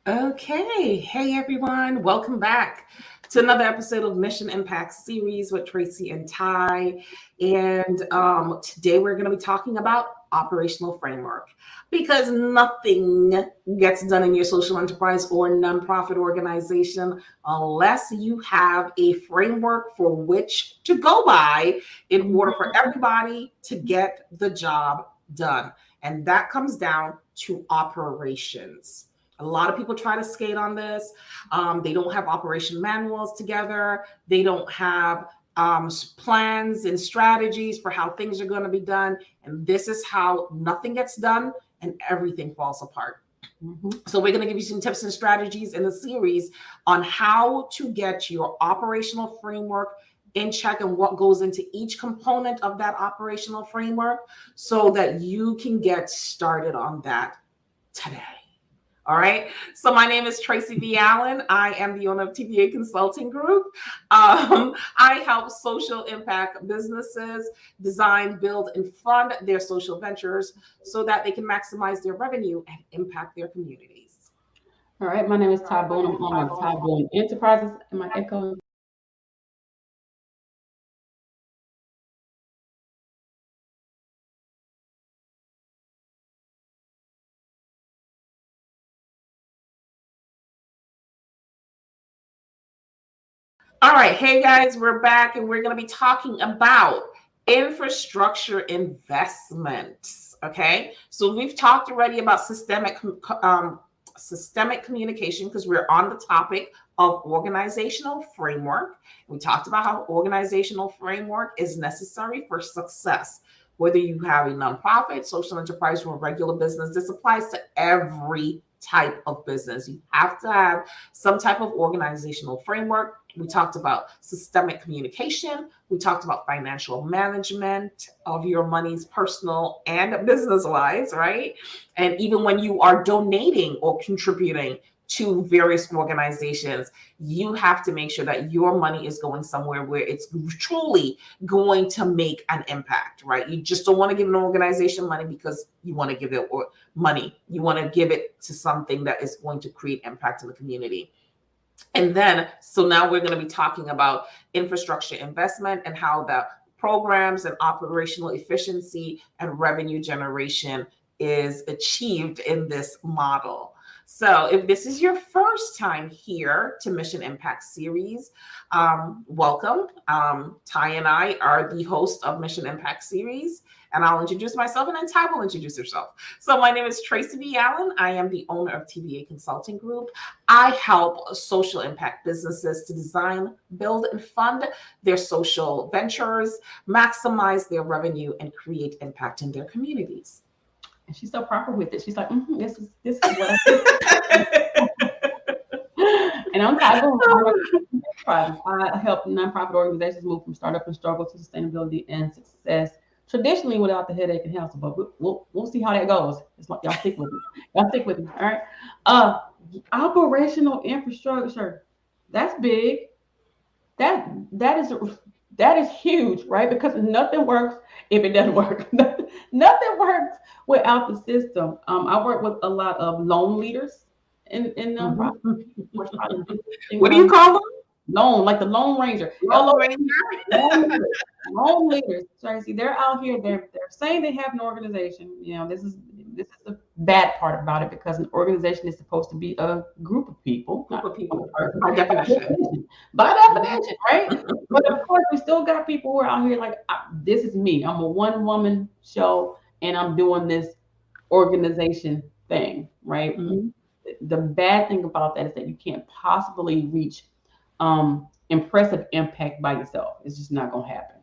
Okay. Hey, everyone. Welcome back to another episode of Mission Impact Series with Tracy and Ty. And today we're going to be talking about operational framework because nothing gets done in your social enterprise or nonprofit organization unless you have a framework for which to go by in order for everybody to get the job done. And that comes down to operations. A lot of people try to skate on this. They don't have operation manuals together. They don't have plans and strategies for how things are going to be done. And this is how nothing gets done and everything falls apart. So we're going to give you some tips and strategies in the series on how to get your operational framework in check and what goes into each component of that operational framework so that you can get started on that today. All right. So my name is Tracy V. Allen. I am the owner of TVA Consulting Group. I help social impact businesses design, build, and fund their social ventures so that they can maximize their revenue and impact their communities. All right. My name is Ty Boone. I'm owner of Ty Boone Enterprises. Am I echoing? All right. Hey, guys, we're back and we're going to be talking about infrastructure investments. Okay. So we've talked already about systemic communication because we're on the topic of organizational framework. We talked about how organizational framework is necessary for success. Whether you have a nonprofit, social enterprise, or regular business, this applies to every type of business. You have to have some type of organizational framework. We talked about systemic communication. We talked about financial management of your monies, personal and business wise, right? And even when you are donating or contributing to various organizations, you have to make sure that your money is going somewhere where it's truly going to make an impact, right? You just don't want to give an organization money because you want to give it money. You want to give it to something that is going to create impact in the community. And then, so now we're going to be talking about infrastructure investment and how the programs and operational efficiency and revenue generation is achieved in this model. So if this is your first time here to Mission Impact Series, welcome. Ty and I are the host of Mission Impact Series, and I'll introduce myself and then Ty will introduce herself. So my name is Tracy V. Allen. I am the owner of TVA Consulting Group. I help social impact businesses to design, build, and fund their social ventures, maximize their revenue, and create impact in their communities. And she's so proper with it. She's like, this is what I do. And I'm Ty Boone. I help nonprofit organizations move from startup and struggle to sustainability and success. Traditionally, without the headache and hassle, but we'll see how that goes. It's like, y'all stick with me. Y'all stick with me. All right. Operational infrastructure. That's big. That is huge, right? Because nothing works if it doesn't work. Nothing works without the system. I work with a lot of lone leaders in nonprofit. What do you call them? Lone, like the Lone Ranger. Lone leaders, Tracy. They're out here. They're saying they have an organization. You know, this is the bad part about it because an organization is supposed to be a group of people. By definition. By definition, right? But of course, we still got people who are out here like, this is me. I'm a one-woman show, and I'm doing this organization thing, right? The bad thing about that is that you can't possibly reach impressive impact by yourself. It's just not going to happen.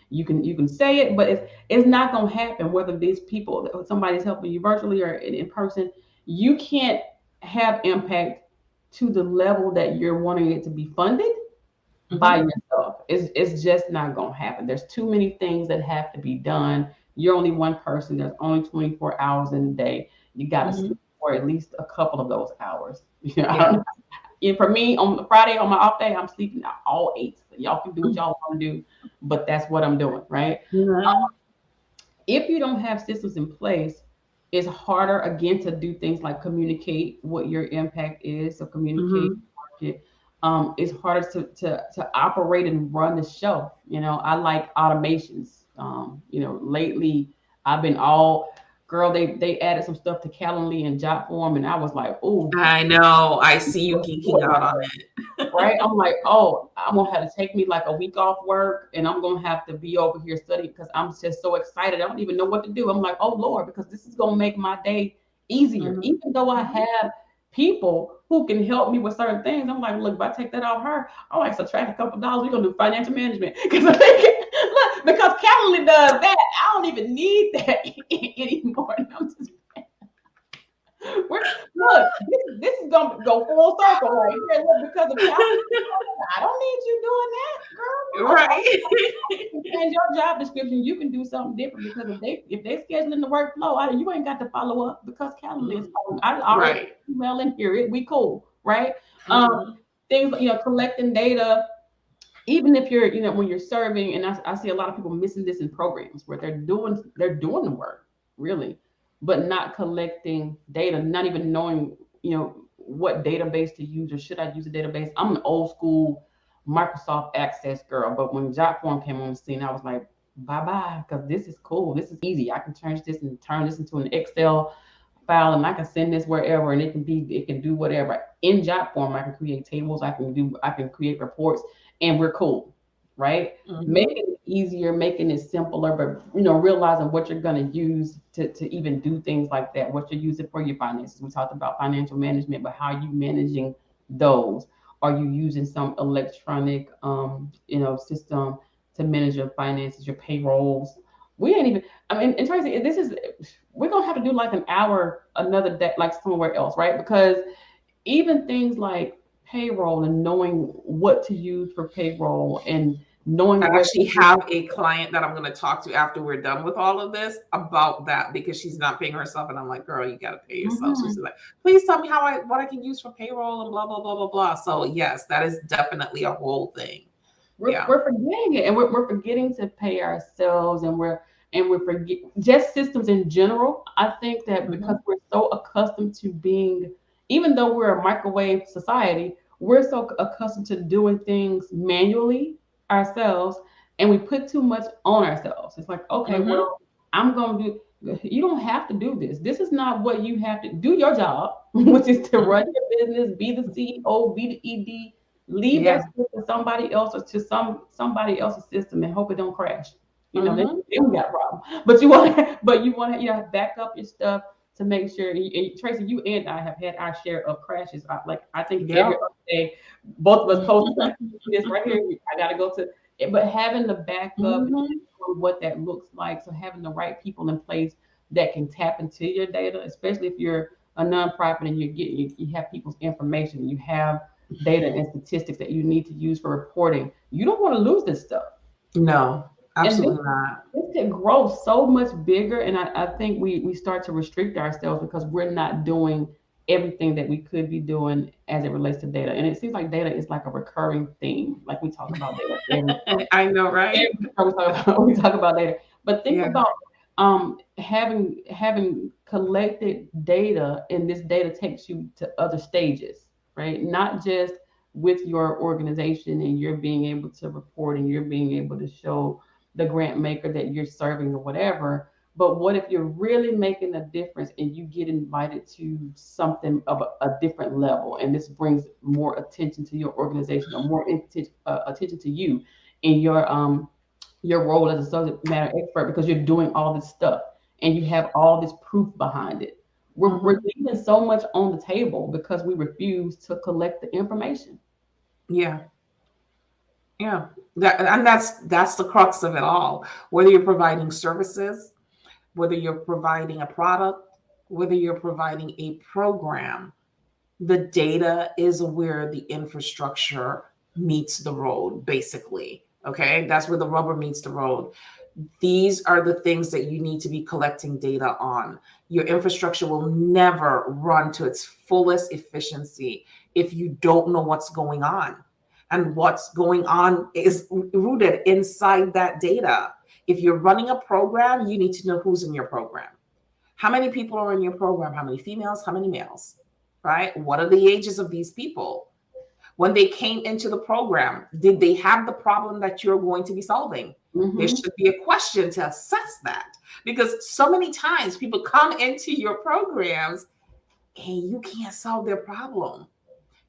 You can say it, but it's not going to happen. Whether these people, somebody's helping you virtually or in person, you can't have impact to the level that you're wanting it to be funded by yourself. It's just not going to happen. There's too many things that have to be done. You're only one person. There's only 24 hours in a day. You got to sleep for at least a couple of those hours. You know? And for me, on the Friday, on my off day, I'm sleeping all 8. So y'all can do what y'all want to do, but that's what I'm doing, right? If you don't have systems in place, It's harder again to do things like communicate what your impact is. So communicate, market. It's harder to operate and run the show. I like automations. Lately I've been all girl. They added some stuff to Calendly and Jotform, and I was like, oh, I know. I see you geeking out on it. right? I'm like, oh, I'm gonna have to take me like a week off work, and I'm gonna have to be over here studying because I'm just so excited. I don't even know what to do. I'm like, oh Lord, because this is gonna make my day easier. Even though I have people who can help me with certain things, I'm like, look, if I take that off her, I like subtract a couple of dollars. We're gonna do financial management because because Calendly does that. I don't even need that anymore. And I'm just look, this is gonna go full circle right here. Look, because of I don't need you doing that, girl. Right. Change your job description. You can do something different because if they scheduling the workflow, you ain't got to follow up because Calendly is calling. I already email in here. We cool, right? Things collecting data. Even if you're when you're serving, and I see a lot of people missing this in programs where they're doing the work really, but not collecting data, not even knowing what database to use or should I use a database. I'm an old school Microsoft Access girl, but when Jotform came on the scene, I was like, bye bye, because this is cool. This is easy. I can turn this into an Excel file, and I can send this wherever, and it can do whatever. In Jotform, I can create tables. I can create reports, and we're cool, right? Making it easier, making it simpler, but realizing what you're going to use to even do things like that, what you're using for your finances. We talked about financial management, but how are you managing those? Are you using some electronic system to manage your finances, your payrolls? We ain't even, and Tracy, we're gonna have to do like an hour another day, like somewhere else, right? Because even things like payroll and knowing what to use for payroll and knowing I actually have a client that I'm going to talk to after we're done with all of this about that because she's not paying herself, and I'm like, girl, you got to pay yourself. So she's like, please tell me what I can use for payroll and blah blah blah blah blah. So yes, that is definitely a whole thing. We're forgetting it, and we're forgetting to pay ourselves, and we're forgetting just systems in general. I think that because we're so accustomed to being, even though we're a microwave society, we're so accustomed to doing things manually ourselves, and we put too much on ourselves. It's like, okay, well, I'm going to do. You don't have to do this. This is not what you have to do. Your job, which is to run your business, be the CEO, be the ED. Leave that to somebody else or to somebody else's system and hope it don't crash. Then we got a problem. But you want to back up your stuff to make sure. And Tracy, you and I have had our share of crashes. I think every other day, both of us post this right here. I got to go to. But having the backup and what that looks like, so having the right people in place that can tap into your data, especially if you're a nonprofit and you have people's information, you have data and statistics that you need to use for reporting. You don't want to lose this stuff. No, absolutely not. This can grow so much bigger, and I think we start to restrict ourselves because we're not doing everything that we could be doing as it relates to data. And it seems like data is like a recurring theme. Like we talk about data. I know, right? We talk about data. But think about having collected data, and this data takes you to other stages, right? Not just with your organization and you're being able to report and you're being able to show the grant maker that you're serving or whatever. But what if you're really making a difference and you get invited to something of a different level, and this brings more attention to your organization or more attention to you in your role as a subject matter expert because you're doing all this stuff and you have all this proof behind it. We're leaving so much on the table because we refuse to collect the information. Yeah. That's the crux of it all. Whether you're providing services, whether you're providing a product, whether you're providing a program, the data is where the infrastructure meets the road, basically. Okay, that's where the rubber meets the road. These are the things that you need to be collecting data on. Your infrastructure will never run to its fullest efficiency if you don't know what's going on. And what's going on is rooted inside that data. If you're running a program, you need to know who's in your program. How many people are in your program? How many females? How many males? Right? What are the ages of these people? When they came into the program, did they have the problem that you're going to be solving? There should be a question to assess that, because so many times people come into your programs and you can't solve their problem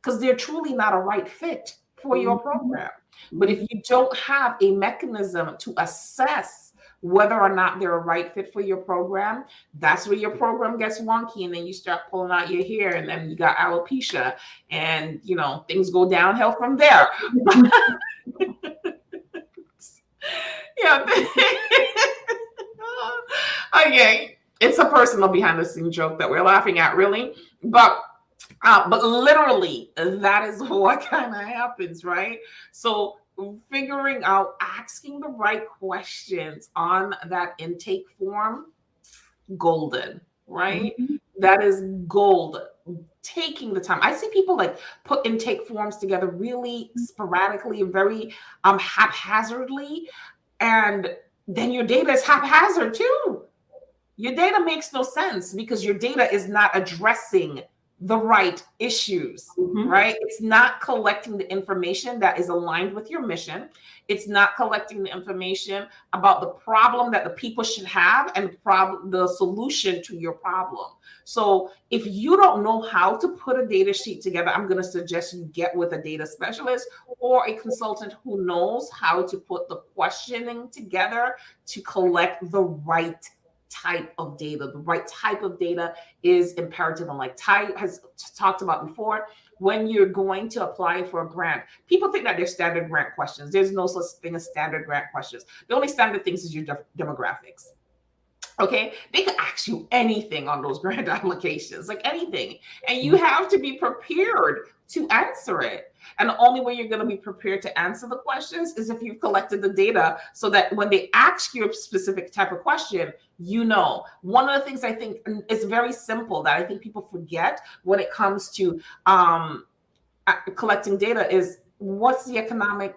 because they're truly not a right fit for your program. But if you don't have a mechanism to assess whether or not they're a right fit for your program, that's where your program gets wonky, and then you start pulling out your hair, and then you got alopecia, and things go downhill from there. Yeah. Okay, it's a personal behind the scenes joke that we're laughing at, really, but literally that is what kind of happens, right? So figuring out, asking the right questions on that intake form, golden, right? That is gold. Taking the time. I see people like put intake forms together really sporadically and very haphazardly, and then your data is haphazard too. Your data makes no sense because your data is not addressing the right issues, right? It's not collecting the information that is aligned with your mission. It's not collecting the information about the problem that the people should have and the solution to your problem. So if you don't know how to put a data sheet together, I'm going to suggest you get with a data specialist or a consultant who knows how to put the questioning together to collect the right type of data. The right type of data is imperative. And like Ty has talked about before, when you're going to apply for a grant, people think that they're standard grant questions. There's no such thing as standard grant questions. The only standard things is your demographics. Okay, they can ask you anything on those grant applications, like anything. And you have to be prepared to answer it. And the only way you're going to be prepared to answer the questions is if you've collected the data so that when they ask you a specific type of question, one of the things I think is very simple that I think people forget when it comes to collecting data is, what's the economic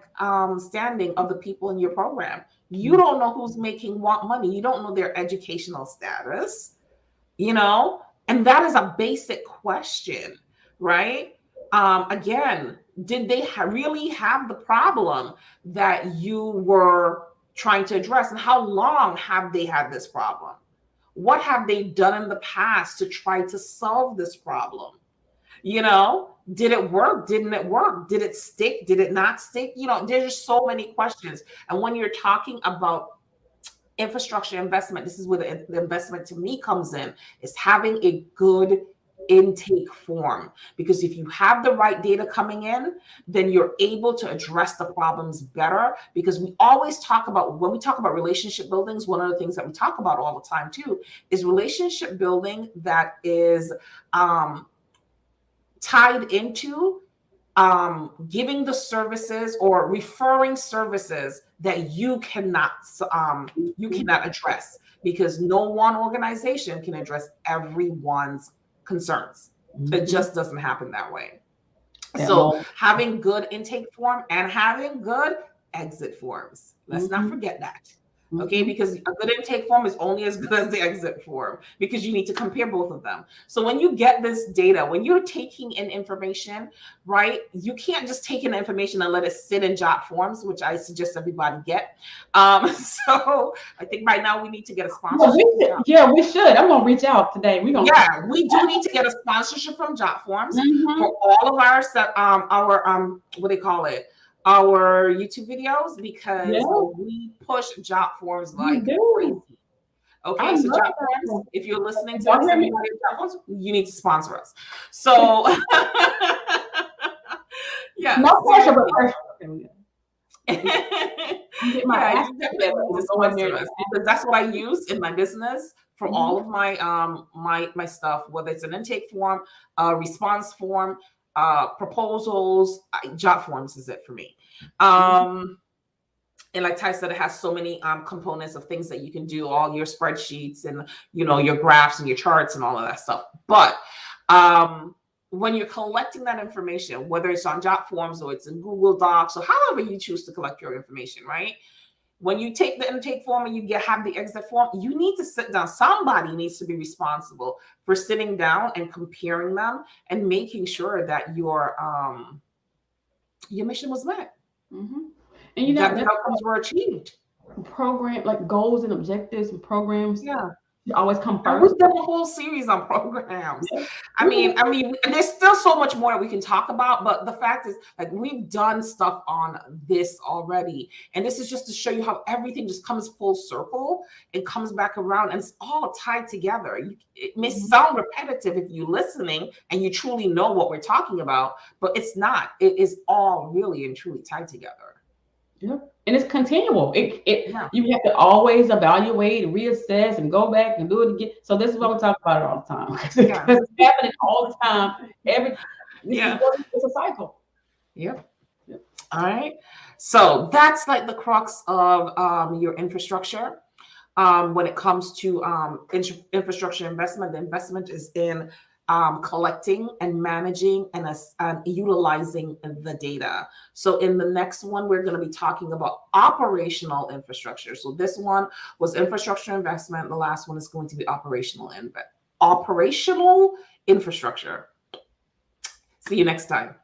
standing of the people in your program? You don't know who's making what money. You don't know their educational status, and that is a basic question, right? Again, did they really have the problem that you were trying to address? And how long have they had this problem? What have they done in the past to try to solve this problem? Did it work? Didn't it work? Did it stick? Did it not stick? There's just so many questions. And when you're talking about infrastructure investment, this is where the investment to me comes in, is having a good intake form. Because if you have the right data coming in, then you're able to address the problems better. Because we always talk about, when we talk about relationship buildings, one of the things that we talk about all the time too is relationship building that is tied into giving the services or referring services that you cannot address, because no one organization can address everyone's concerns. It just doesn't happen that way. So having good intake form and having good exit forms. Let's not forget that. Okay, because a good intake form is only as good as the exit form, because you need to compare both of them. So when you get this data, when you're taking in information, right, you can't just take in information and let it sit in jot forms, which I suggest everybody get. So I think right now we need to get a sponsorship. We should. I'm gonna reach out today. We do need to get a sponsorship from jot forms for all of our what do they call it? Our YouTube videos, because we push jot forms like crazy. Okay, so jot forms, if you're listening to us, jot forms, you need to sponsor us. So yeah, no pressure, but pressure. Because that's what I use in my business for all of my my stuff, whether it's an intake form, a response form, proposals. Jot forms is it for me. And like Ty said, it has so many components of things that you can do, all your spreadsheets and your graphs and your charts and all of that stuff. But when you're collecting that information, whether it's on jot forms or it's in Google Docs or however you choose to collect your information, right? when you take the intake form and you have the exit form, you need to sit down. Somebody needs to be responsible for sitting down and comparing them and making sure that your mission was met. Mm-hmm. And that the outcomes were achieved. Program, like goals and objectives and programs. Yeah. Always come first. And we've done a whole series on programs. Yeah. I mean, there's still so much more that we can talk about, but the fact is, like, we've done stuff on this already. And this is just to show you how everything just comes full circle and comes back around, and it's all tied together. It may sound repetitive if you're listening and you truly know what we're talking about, but it's not. It is all really and truly tied together. Yep. And it's continual. You have to always evaluate and reassess and go back and do it again. So this is what we talk about it all the time. Because it's happening all the time. It's a cycle. Yep. All right. So that's like the crux of your infrastructure. When it comes to infrastructure investment, the investment is in collecting and managing and utilizing the data. So in the next one, we're going to be talking about operational infrastructure. So this one was infrastructure investment. The last one is going to be operational infrastructure. See you next time.